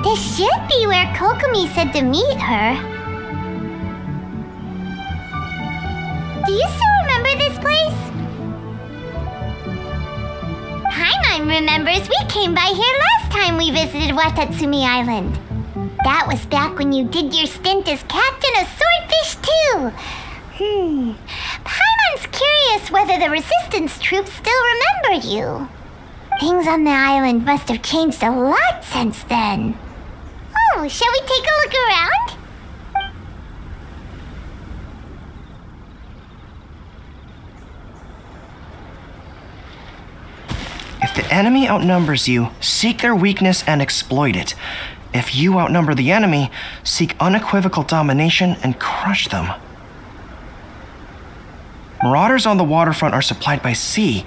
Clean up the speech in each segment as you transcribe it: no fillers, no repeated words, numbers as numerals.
This should be where Kokomi said to meet her. Do you still remember this place? Paimon remembers we came by here last time we visited Watatsumi Island. That was back when you did your stint as captain of Swordfish too. Paimon's curious whether the resistance troops still remember you. Things on the island must have changed a lot since then. Oh, shall we take a look around? If the enemy outnumbers you, seek their weakness and exploit it. If you outnumber the enemy, seek unequivocal domination and crush them. Marauders on the waterfront are supplied by sea.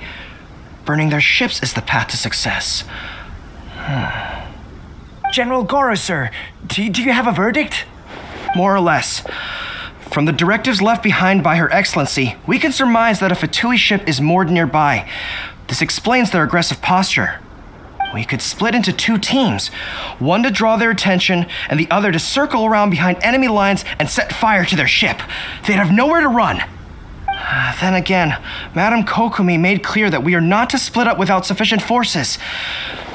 Burning their ships is the path to success. General Goro, sir, do you have a verdict? More or less. From the directives left behind by Her Excellency, we can surmise that a Fatui ship is moored nearby. This explains their aggressive posture. We could split into two teams, one to draw their attention and the other to circle around behind enemy lines and set fire to their ship. They'd have nowhere to run. Then again, Madame Kokomi made clear that we are not to split up without sufficient forces.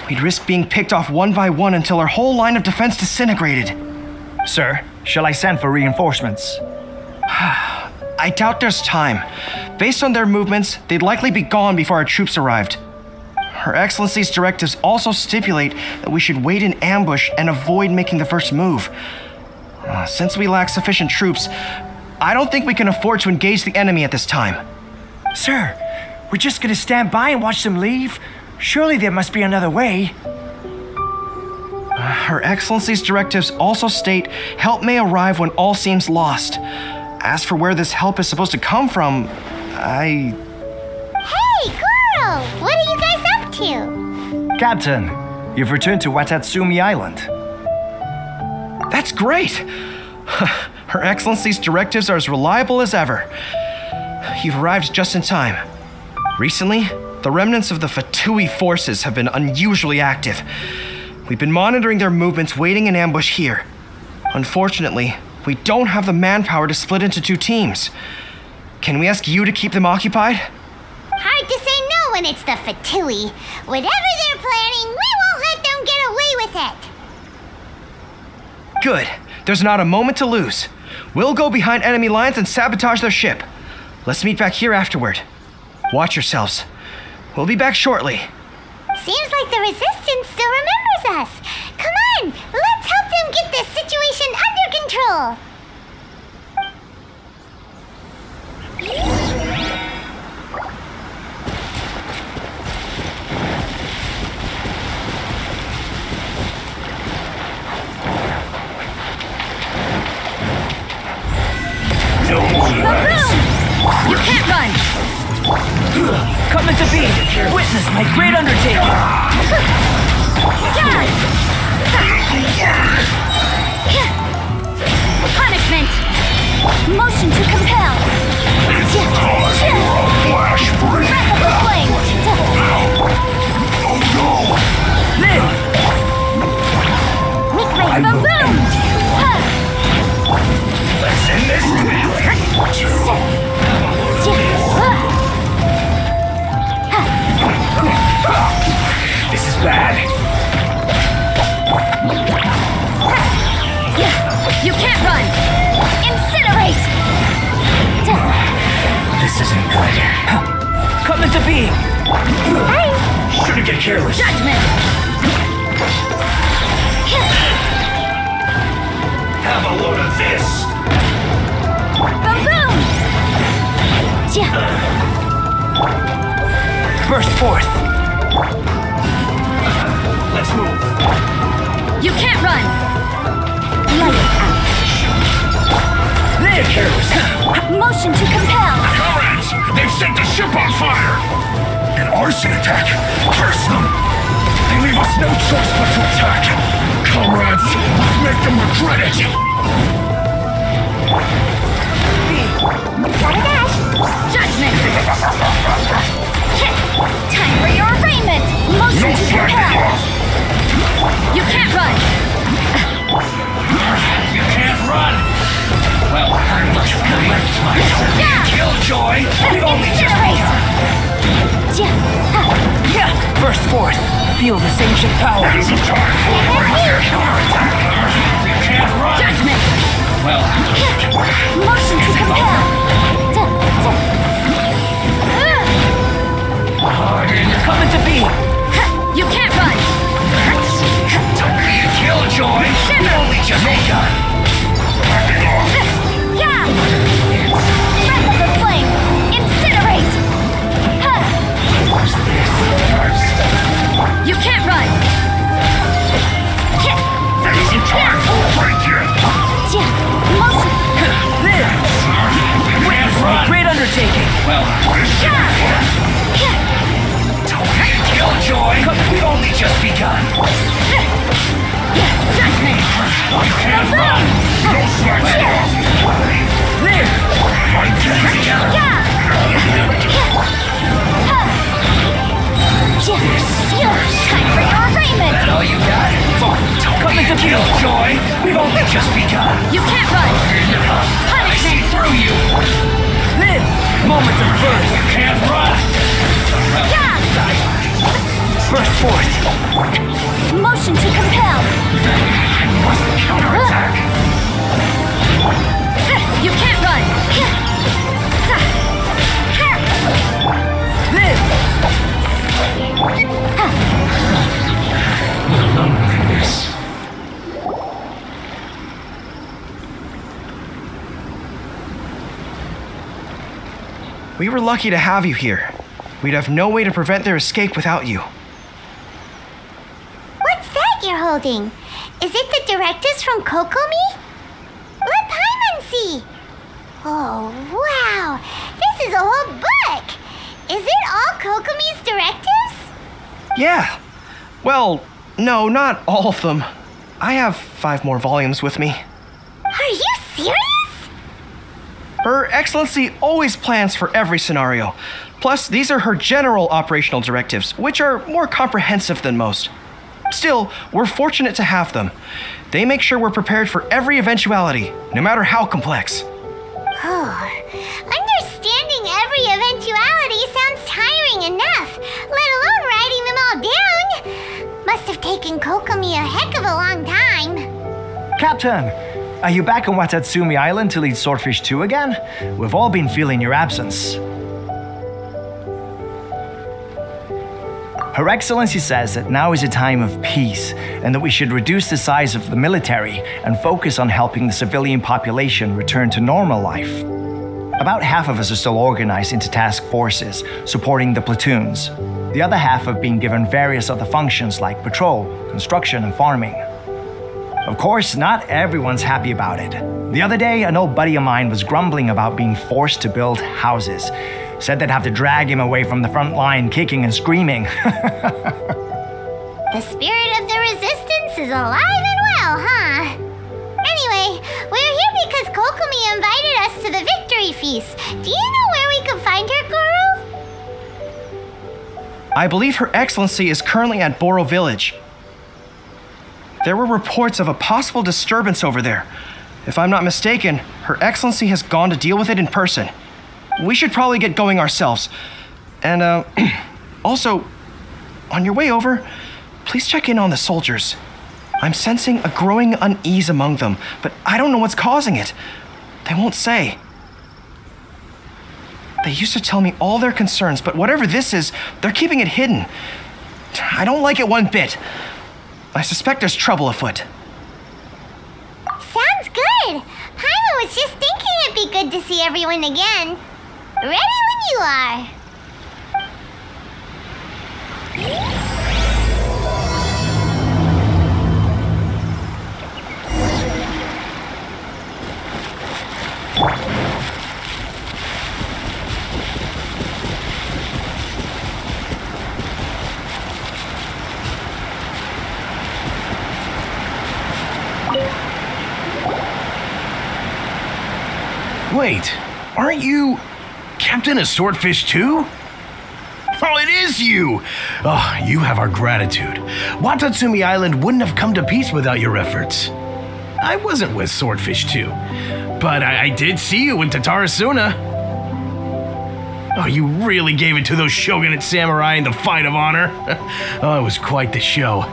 We'd risk being picked off one by one until our whole line of defense disintegrated. Sir, shall I send for reinforcements? I doubt there's time. Based on their movements, they'd likely be gone before our troops arrived. Her Excellency's directives also stipulate that we should wait in ambush and avoid making the first move. Since we lack sufficient troops, I don't think we can afford to engage the enemy at this time. Sir, we're just gonna stand by and watch them leave? Surely there must be another way. Her Excellency's directives also state help may arrive when all seems lost. As for where this help is supposed to come from, Hey, Goro! What are you guys up to? Captain, you've returned to Watatsumi Island. That's great! Her Excellency's directives are as reliable as ever. You've arrived just in time. Recently, the remnants of the Fatui forces have been unusually active. We've been monitoring their movements, waiting in ambush here. Unfortunately, we don't have the manpower to split into two teams. Can we ask you to keep them occupied? Hard to say no when it's the Fatui. Whatever they're planning, we won't let them get away with it. Good. There's not a moment to lose. We'll go behind enemy lines and sabotage their ship. Let's meet back here afterward. Watch yourselves. We'll be back shortly. Seems like the resistance still remembers us. Come on, let's help them get this situation under control. You can't run! Come into being! Witness my great undertaking! Punishment! Motion to compel! Flash free! Breath of the flame! Oh no! Live! Weakling the boom! Listen this This is bad. You can't run! Incinerate! This isn't good. Come into being! Shouldn't get careless. Judgment! Have a load of this. Boom! Burst forth! Let's move. You can't run! Lights out! Get careless. Motion to compel! Comrades, they've set the ship on fire. An arson attack! Curse them! They leave us no choice but to attack! Comrades, let's make them regret it! Judgment! Time for your arraignment! Motion to compel! You can't run! You can't run! Well, I'm much collect myself. Killjoy! We've only just begun! Burst forth. Feel the ancient power. Now's the time for your counterattack! You can't run! Judgment! Well, Motion to compel! Coming to be. You can't run! don't be a killjoy! We've only just begun! Yeah! Breath of the flame! Incinerate! What's this? You can't run! Now's the time for a break in! Motion! Live. You can't run! Great undertaking. Well, this should be fun! Don't be a killjoy! We've only just begun! Judgment! You can't run! No slacking off! Live. I'm getting together! Time for your arraignment! That all you got? Coming to be. Killjoy! We've only just begun! You can't run! I see Punishment! through you! Live. Moment of birth. You can't run! Burst forth. Motion to compel! Must counterattack! You can't run! Live. Loneliness. We were lucky to have you here. We'd have no way to prevent their escape without you. What's that you're holding? Is it the directives from Kokomi? Let Paimon see. Oh, wow. This is a whole book. Is it all Kokomi's directives? Yeah. Well, no, not all of them. I have 5 more volumes with me. Are you serious? Her Excellency always plans for every scenario. Plus, these are her general operational directives, which are more comprehensive than most. Still, we're fortunate to have them. They make sure we're prepared for every eventuality, no matter how complex. Oh, understanding every eventuality sounds tiring enough, let alone writing them all down. Must have taken Kokomi a heck of a long time. Captain, are you back on Watatsumi Island to lead Swordfish 2 again? We've all been feeling your absence. Her Excellency says that now is a time of peace and that we should reduce the size of the military and focus on helping the civilian population return to normal life. About half of us are still organized into task forces, supporting the platoons. The other half have been given various other functions like patrol, construction, and farming. Of course, not everyone's happy about it. The other day, an old buddy of mine was grumbling about being forced to build houses. Said they'd have to drag him away from the front line, kicking and screaming. The spirit of the resistance is alive and well, huh? Anyway, we're here because Kokomi invited us to the victory feast. Do you know where we can find her, Guru? I believe Her Excellency is currently at Boro Village. There were reports of a possible disturbance over there. If I'm not mistaken, Her Excellency has gone to deal with it in person. We should probably get going ourselves. And, also, on your way over, please check in on the soldiers. I'm sensing a growing unease among them, but I don't know what's causing it. They won't say. They used to tell me all their concerns, but whatever this is, they're keeping it hidden. I don't like it one bit. I suspect there's trouble afoot. Sounds good. Paimon was just thinking it'd be good to see everyone again. Ready when you are. Wait, aren't you Captain of Swordfish too? Oh, it is you! Oh, you have our gratitude. Watatsumi Island wouldn't have come to peace without your efforts. I wasn't with Swordfish 2, but I did see you in Tatarasuna. Oh, you really gave it to those shogunate samurai in the fight of honor. Oh, it was quite the show.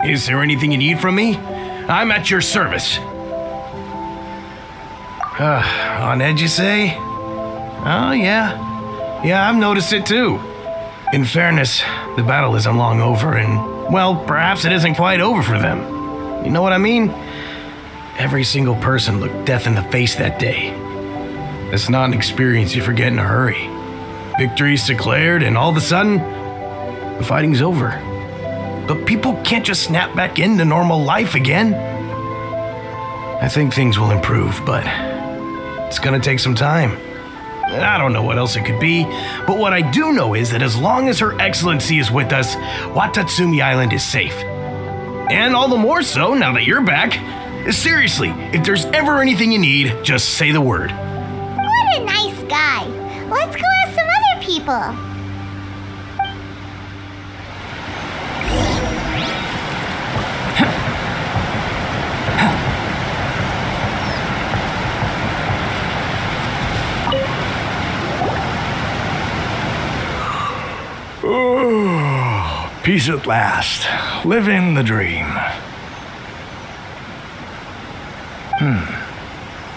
Is there anything you need from me? I'm at your service. On edge, you say? Oh, yeah. Yeah, I've noticed it too. In fairness, the battle isn't long over, and, well, perhaps it isn't quite over for them. You know what I mean? Every single person looked death in the face that day. It's not an experience you forget in a hurry. Victory's declared, and all of a sudden, the fighting's over. But people can't just snap back into normal life again. I think things will improve, but it's gonna take some time. I don't know what else it could be, but what I do know is that as long as Her Excellency is with us, Watatsumi Island is safe. And all the more so now that you're back. Seriously, if there's ever anything you need, just say the word. What a nice guy. Let's go ask some other people. Peace at last. Living the dream.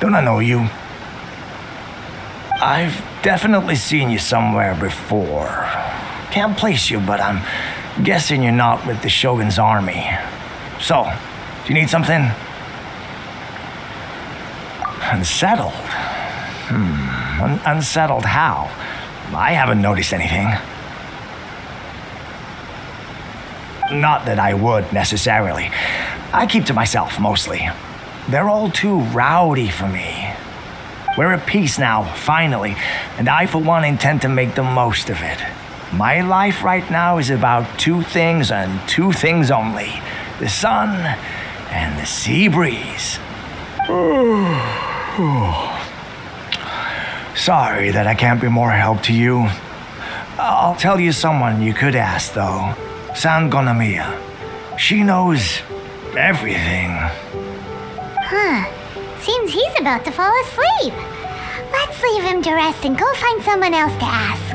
Don't I know you? I've definitely seen you somewhere before. Can't place you, but I'm guessing you're not with the Shogun's army. So, do you need something? Unsettled? Unsettled how? I haven't noticed anything. Not that I would, necessarily. I keep to myself, mostly. They're all too rowdy for me. We're at peace now, finally, and I, for one, intend to make the most of it. My life right now is about two things and two things only. The sun and the sea breeze. Sorry that I can't be more help to you. I'll tell you someone you could ask, though. Sangonomiya. She knows everything. Seems he's about to fall asleep. Let's leave him to rest and go find someone else to ask.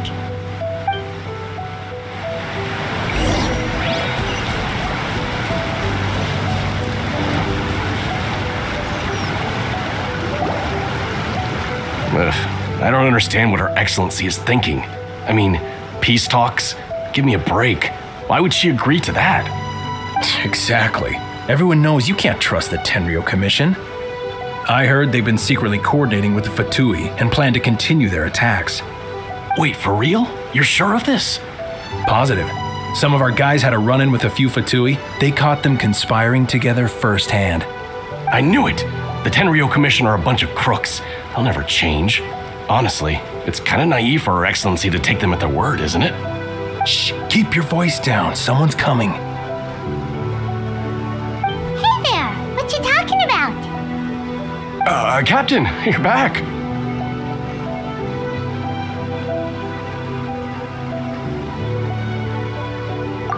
I don't understand what Her Excellency is thinking. I mean, peace talks? Give me a break. Why would she agree to that? Exactly. Everyone knows you can't trust the Tenryou Commission. I heard they've been secretly coordinating with the Fatui and plan to continue their attacks. Wait, for real? You're sure of this? Positive. Some of our guys had a run-in with a few Fatui. They caught them conspiring together firsthand. I knew it! The Tenryou Commission are a bunch of crooks. They'll never change. Honestly, it's kind of naive for Her Excellency to take them at their word, isn't it? Shh, keep your voice down. Someone's coming. Hey there, what you talking about? Captain, you're back.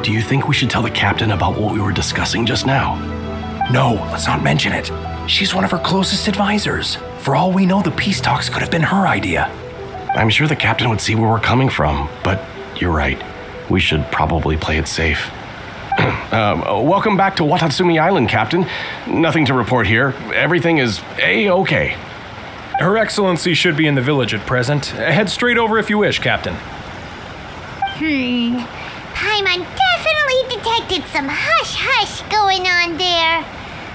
Do you think we should tell the captain about what we were discussing just now? No, let's not mention it. She's one of her closest advisors. For all we know, the peace talks could have been her idea. I'm sure the captain would see where we're coming from, but you're right. We should probably play it safe. Welcome back to Watatsumi Island, Captain. Nothing to report here. Everything is A-okay. Her Excellency should be in the village at present. Head straight over if you wish, Captain. Paimon definitely detected some hush-hush going on there.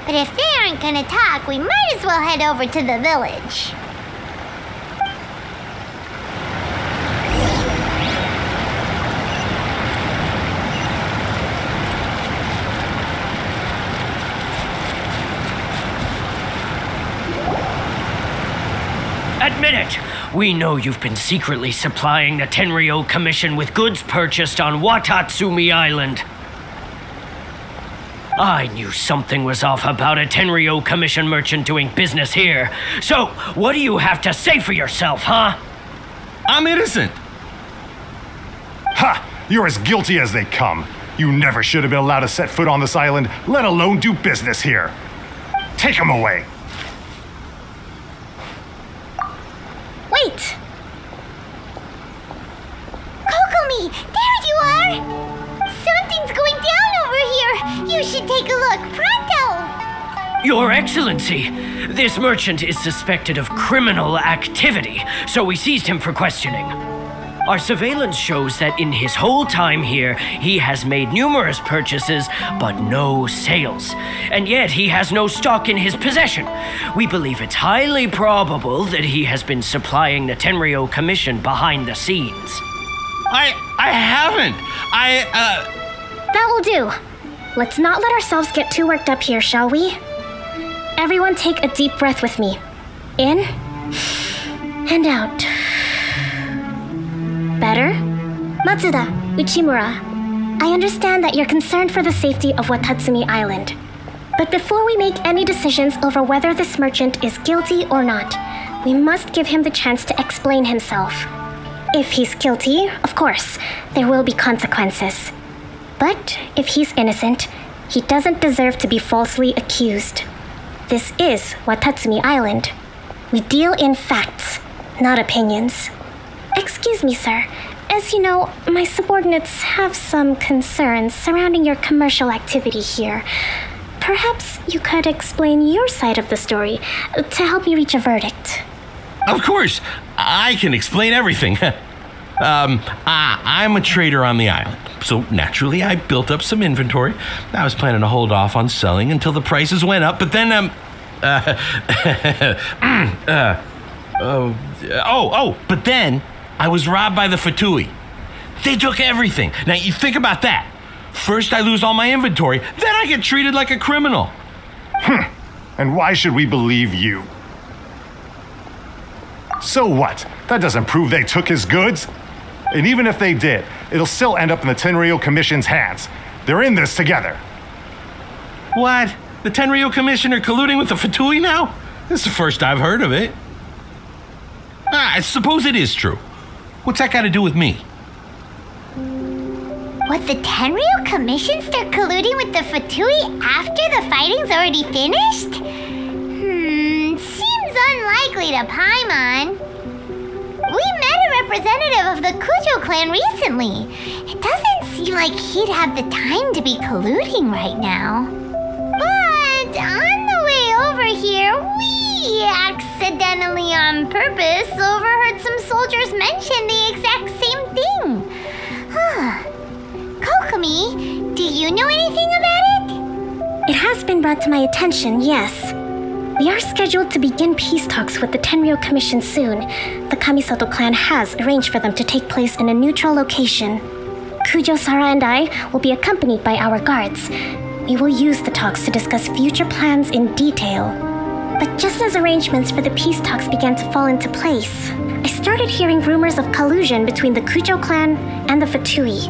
But if they aren't gonna talk, we might as well head over to the village. Admit it! We know you've been secretly supplying the Tenryou Commission with goods purchased on Watatsumi Island. I knew something was off about a Tenryo Commission merchant doing business here. So, what do you have to say for yourself, huh? I'm innocent. Ha! You're as guilty as they come. You never should have been allowed to set foot on this island, let alone do business here. Take him away. Wait! Kokomi, there you are! Something's going down over here! You should take a look, pronto! Your Excellency, this merchant is suspected of criminal activity, so we seized him for questioning. Our surveillance shows that in his whole time here, he has made numerous purchases, but no sales. And yet he has no stock in his possession. We believe it's highly probable that he has been supplying the Tenryo Commission behind the scenes. I haven't. That will do. Let's not let ourselves get too worked up here, shall we? Everyone take a deep breath with me. In and out. Better? Matsuda, Uchimura, I understand that you're concerned for the safety of Watatsumi Island. But before we make any decisions over whether this merchant is guilty or not, we must give him the chance to explain himself. If he's guilty, of course, there will be consequences. But if he's innocent, he doesn't deserve to be falsely accused. This is Watatsumi Island. We deal in facts, not opinions. Excuse me, sir. As you know, my subordinates have some concerns surrounding your commercial activity here. Perhaps you could explain your side of the story to help me reach a verdict. Of course, I can explain everything. I'm a trader on the island, so naturally I built up some inventory. I was planning to hold off on selling until the prices went up, but then, but then I was robbed by the Fatui. They took everything. Now, you think about that. First I lose all my inventory, then I get treated like a criminal. And why should we believe you? So what? That doesn't prove they took his goods. And even if they did, it'll still end up in the Tenryo Commission's hands. They're in this together. What? The Tenryo Commission are colluding with the Fatui now? This is the first I've heard of it. I suppose it is true. What's that got to do with me? What, the Tenryo Commission start colluding with the Fatui after the fighting's already finished? Seems unlikely to Paimon. We met a representative of the Kujo clan recently. It doesn't seem like he'd have the time to be colluding right now. But on the way over here, we accidentally on purpose overheard some soldiers mention the exact same thing. Kokomi, do you know anything about it? It has been brought to my attention, yes. We are scheduled to begin peace talks with the Tenryo Commission soon. The Kamisato clan has arranged for them to take place in a neutral location. Kujo, Sara, and I will be accompanied by our guards. We will use the talks to discuss future plans in detail. But just as arrangements for the peace talks began to fall into place, I started hearing rumors of collusion between the Kujo clan and the Fatui.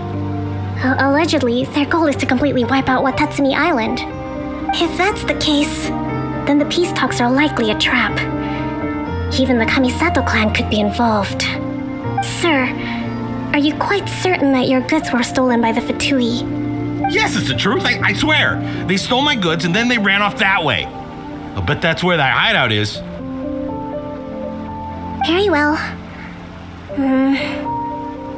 Allegedly, their goal is to completely wipe out Watatsumi Island. If that's the case, then the peace talks are likely a trap. Even the Kamisato clan could be involved. Sir, are you quite certain that your goods were stolen by the Fatui? Yes, it's the truth. I swear. They stole my goods and then they ran off that way. I'll bet that's where that hideout is. Very well.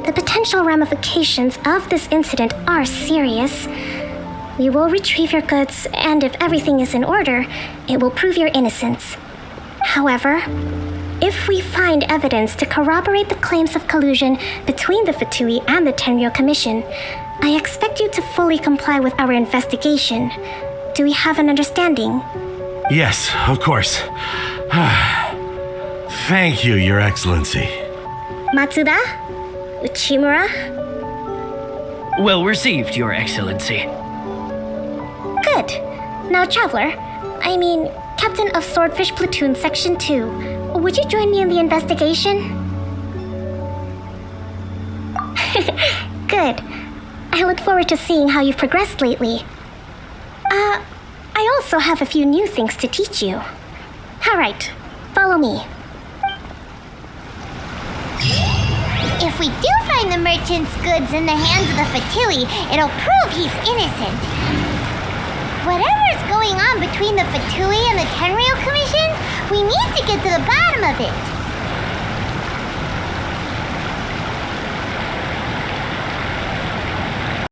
The potential ramifications of this incident are serious. We will retrieve your goods, and if everything is in order, it will prove your innocence. However, if we find evidence to corroborate the claims of collusion between the Fatui and the Tenryo Commission, I expect you to fully comply with our investigation. Do we have an understanding? Yes, of course. Thank you, Your Excellency. Matsuda? Uchimura? Well received, Your Excellency. Good. Now, Traveler, Captain of Swordfish Platoon Section 2, would you join me in the investigation? Good. I look forward to seeing how you've progressed lately. I also have a few new things to teach you. Alright, follow me. If we do find the merchant's goods in the hands of the Fatui, it'll prove he's innocent. Whatever's going on between the Fatui and the Tenryo Commission, we need to get to the bottom of it.